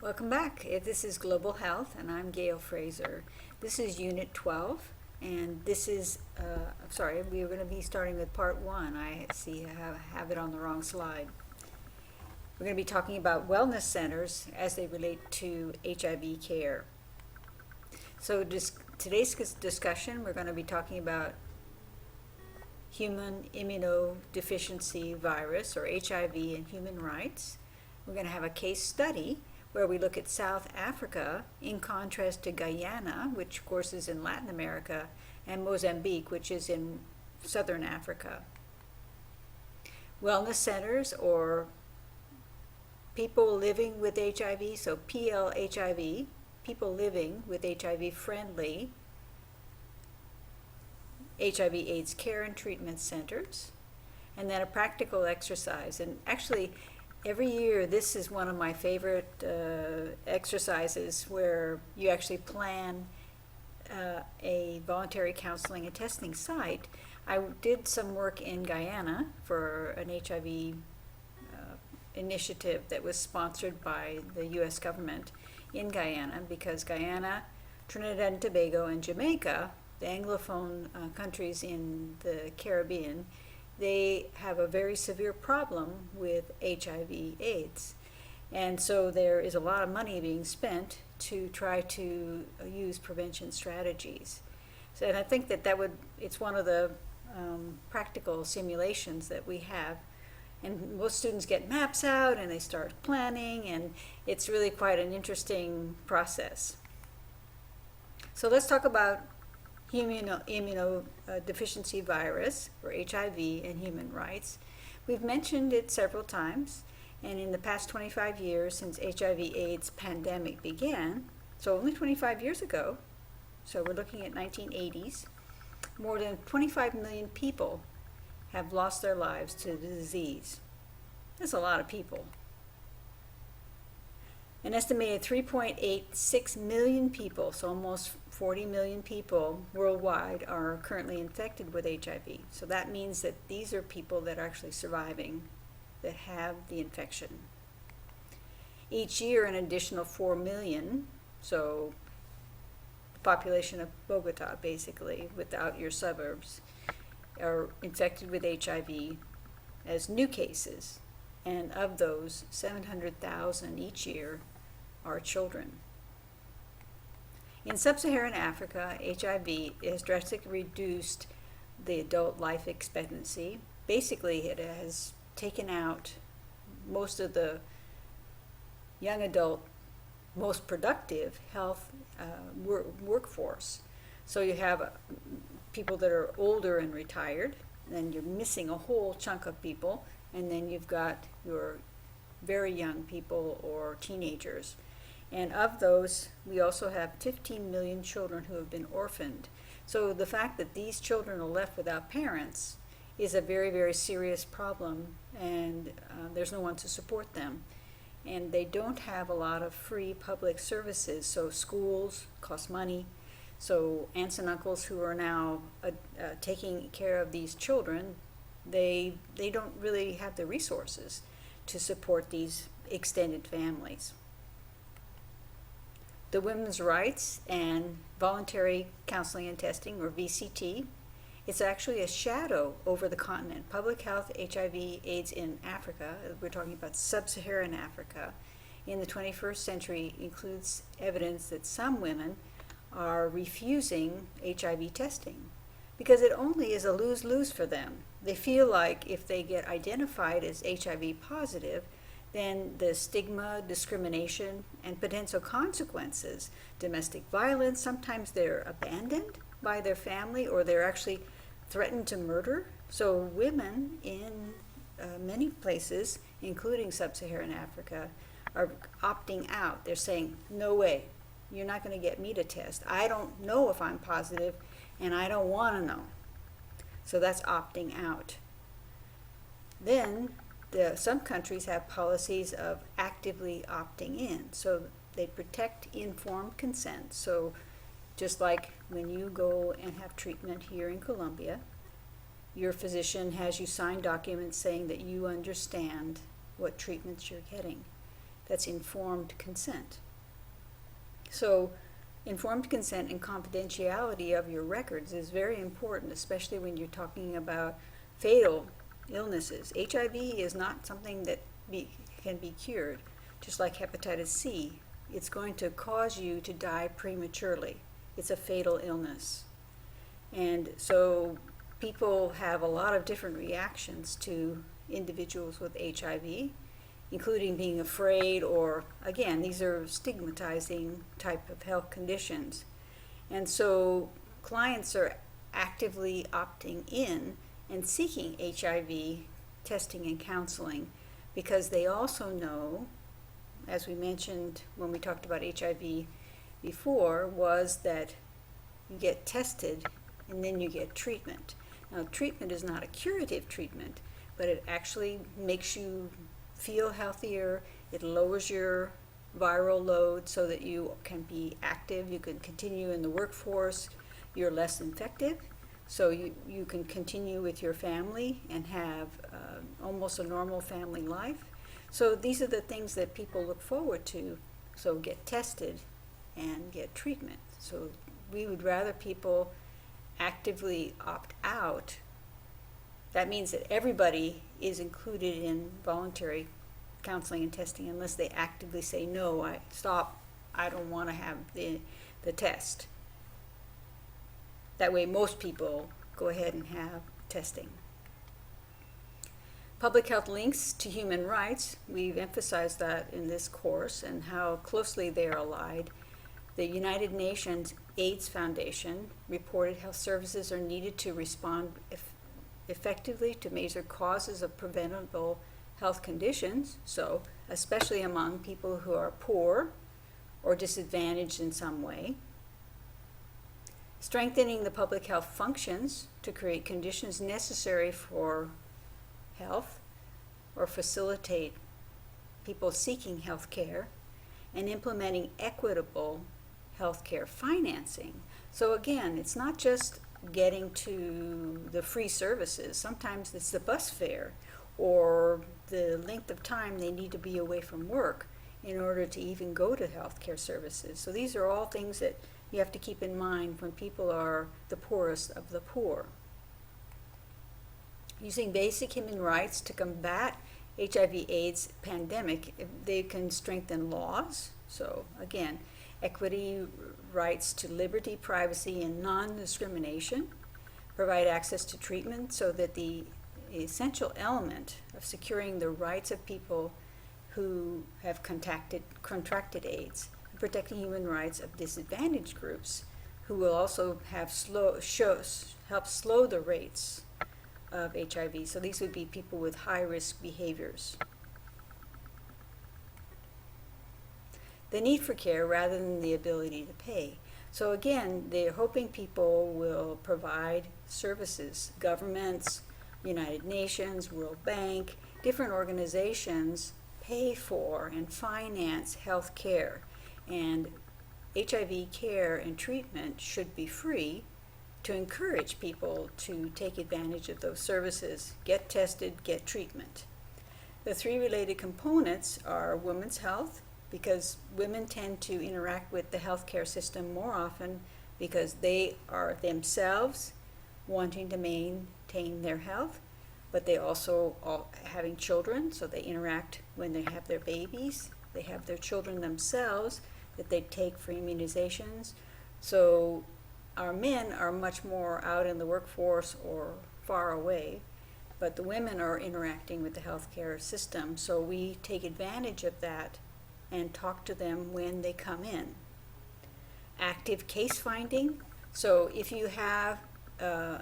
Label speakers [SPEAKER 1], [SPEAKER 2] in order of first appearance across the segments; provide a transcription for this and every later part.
[SPEAKER 1] Welcome back. This is Global Health, and I'm Gail Fraser. This is Unit 12, and this is, I'm sorry, we were going to be starting with Part 1. I see I have it on the wrong slide. We're going to be talking about wellness centers as they relate to HIV care. So today's discussion, we're going to be talking about human immunodeficiency virus, or HIV, and human rights. We're going to have a case study where we look at South Africa in contrast to Guyana, which of course is in Latin America, and Mozambique, which is in Southern Africa. Wellness centers, or people living with HIV, so PLHIV, people living with HIV-friendly HIV/AIDS care and treatment centers, and then a practical exercise. And actually, every year, this is one of my favorite exercises where you actually plan a voluntary counseling and testing site. I did some work in Guyana for an HIV initiative that was sponsored by the U.S. government in Guyana, because Guyana, Trinidad and Tobago, and Jamaica, the Anglophone countries in the Caribbean, they have a very severe problem with HIV/AIDS. And so there is a lot of money being spent to try to use prevention strategies. So, and I think it's one of the practical simulations that we have. And most students get maps out and they start planning, and it's really quite an interesting process. So let's talk about immunodeficiency virus, or HIV, and human rights. We've mentioned it several times, and in the past 25 years since HIV/AIDS pandemic began, so only 25 years ago, so we're looking at 1980s, more than 25 million people have lost their lives to the disease. That's a lot of people. An estimated 3.86 million people, so almost 40 million people worldwide, are currently infected with HIV. So that means that these are people that are actually surviving, that have the infection. Each year, an additional 4 million, so the population of Bogota, basically, without your suburbs, are infected with HIV as new cases. And of those, 700,000 each year are children. In sub-Saharan Africa, HIV has drastically reduced the adult life expectancy. Basically, it has taken out most of the young adult, most productive health workforce. So you have people that are older and retired, and then you're missing a whole chunk of people, and then you've got your very young people or teenagers. And of those, we also have 15 million children who have been orphaned. So the fact that these children are left without parents is a very, very serious problem, and there's no one to support them. And they don't have a lot of free public services, so schools cost money. So aunts and uncles who are now taking care of these children, they don't really have the resources to support these extended families. The Women's Rights and Voluntary Counseling and Testing, or VCT, it's actually a shadow over the continent. Public health, HIV/AIDS in Africa, we're talking about sub-Saharan Africa, in the 21st century includes evidence that some women are refusing HIV testing because it only is a lose-lose for them. They feel like if they get identified as HIV positive, then the stigma, discrimination, and potential consequences, domestic violence, sometimes they're abandoned by their family, or they're actually threatened to murder. So women in many places, including sub-Saharan Africa, are opting out. They're saying, no way, you're not going to get me to test. I don't know if I'm positive, and I don't want to know. So that's opting out. Then some countries have policies of actively opting in. So they protect informed consent. So just like when you go and have treatment here in Colombia, your physician has you sign documents saying that you understand what treatments you're getting. That's informed consent. So informed consent and confidentiality of your records is very important, especially when you're talking about fatal illnesses. HIV is not something that can be cured, just like hepatitis C. It's going to cause you to die prematurely. It's a fatal illness. And so people have a lot of different reactions to individuals with HIV, including being afraid, or again, these are stigmatizing type of health conditions. And so clients are actively opting in and seeking HIV testing and counseling because they also know, as we mentioned when we talked about HIV before, was that you get tested and then you get treatment. Now, treatment is not a curative treatment, but it actually makes you feel healthier. It lowers your viral load so that you can be active, you can continue in the workforce, you're less infected, so you can continue with your family and have almost a normal family life. So these are the things that people look forward to. So get tested and get treatment. So we would rather people actively opt out. That means that everybody is included in voluntary counseling and testing unless they actively say, no, I don't want to have the test. That way most people go ahead and have testing. Public health links to human rights, we've emphasized that in this course and how closely they are allied. The United Nations AIDS Foundation reported health services are needed to respond effectively to major causes of preventable health conditions, so especially among people who are poor or disadvantaged in some way. Strengthening the public health functions to create conditions necessary for health or facilitate people seeking health care, and implementing equitable healthcare financing. So again, it's not just getting to the free services. Sometimes it's the bus fare or the length of time they need to be away from work in order to even go to healthcare services. So these are all things that you have to keep in mind when people are the poorest of the poor. Using basic human rights to combat HIV/AIDS pandemic, they can strengthen laws. So again, equity, rights to liberty, privacy, and non-discrimination, provide access to treatment so that the essential element of securing the rights of people who have contracted AIDS, and protecting human rights of disadvantaged groups who will also have help slow the rates of HIV. So these would be people with high-risk behaviors. The need for care rather than the ability to pay. So again, they're hoping people will provide services. Governments, United Nations, World Bank, different organizations pay for and finance health care. And HIV care and treatment should be free to encourage people to take advantage of those services. Get tested, get treatment. The three related components are women's health, because women tend to interact with the healthcare system more often because they are themselves wanting to maintain their health, but they also are having children, so they interact when they have their babies. They have their children themselves that they take for immunizations. So our men are much more out in the workforce or far away, but the women are interacting with the healthcare system, so we take advantage of that and talk to them when they come in. Active case finding. So if you have a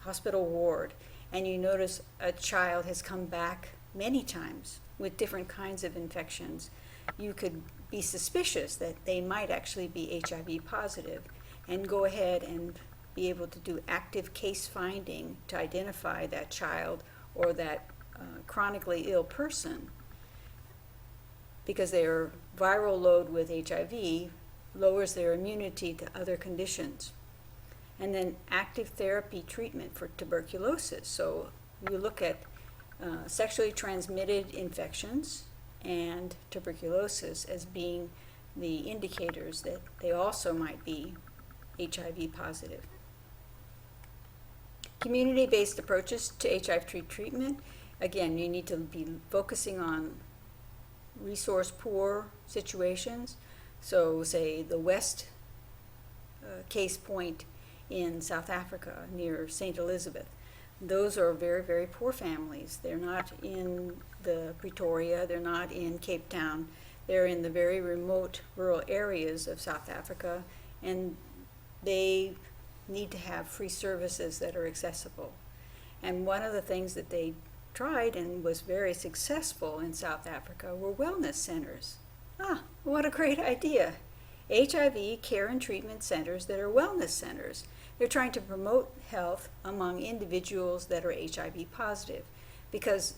[SPEAKER 1] hospital ward and you notice a child has come back many times with different kinds of infections, you could be suspicious that they might actually be HIV positive and go ahead and be able to do active case finding to identify that child or that chronically ill person, because their viral load with HIV lowers their immunity to other conditions. And then active therapy treatment for tuberculosis. So you look at sexually transmitted infections and tuberculosis as being the indicators that they also might be HIV positive. Community-based approaches to HIV treatment. Again, you need to be focusing on resource-poor situations. So, say the West case point in South Africa near St. Elizabeth. Those are very, very poor families. They're not in the Pretoria, they're not in Cape Town. They're in the very remote rural areas of South Africa, and they need to have free services that are accessible. And one of the things that they tried and was very successful in South Africa were wellness centers. Ah, what a great idea. HIV care and treatment centers that are wellness centers. They're trying to promote health among individuals that are HIV positive, because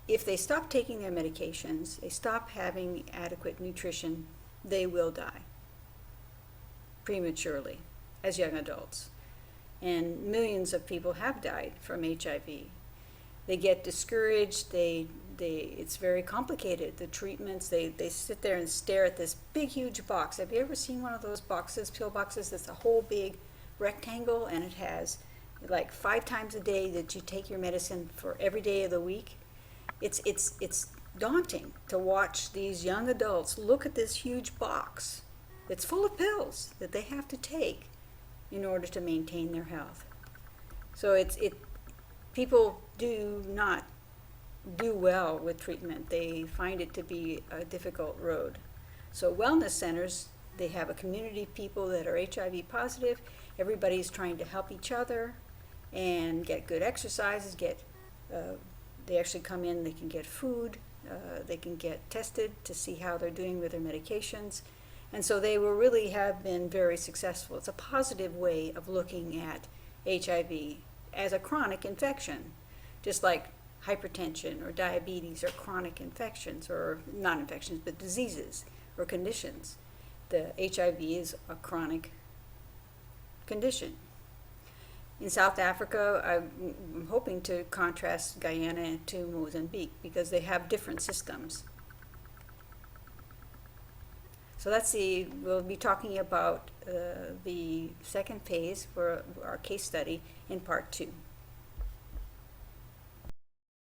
[SPEAKER 1] if they stop taking their medications, they stop having adequate nutrition, they will die prematurely as young adults. And millions of people have died from HIV. They get discouraged, it's very complicated, the treatments, they sit there and stare at this big, huge box. Have you ever seen one of those boxes, pill boxes, that's a whole big rectangle, and it has like 5 times a day that you take your medicine for every day of the week? It's daunting to watch these young adults look at this huge box that's full of pills that they have to take in order to maintain their health. So people do not do well with treatment. They find it to be a difficult road. So wellness centers, they have a community of people that are HIV positive. Everybody's trying to help each other and get good exercises, they actually come in, they can get food, they can get tested to see how they're doing with their medications. And so they will really have been very successful. It's a positive way of looking at HIV as a chronic infection, just like hypertension or diabetes or chronic infections, or not infections, but diseases or conditions. The HIV is a chronic condition. In South Africa, I'm hoping to contrast Guyana to Mozambique because they have different systems. So we'll be talking about the second phase for our case study in part 2.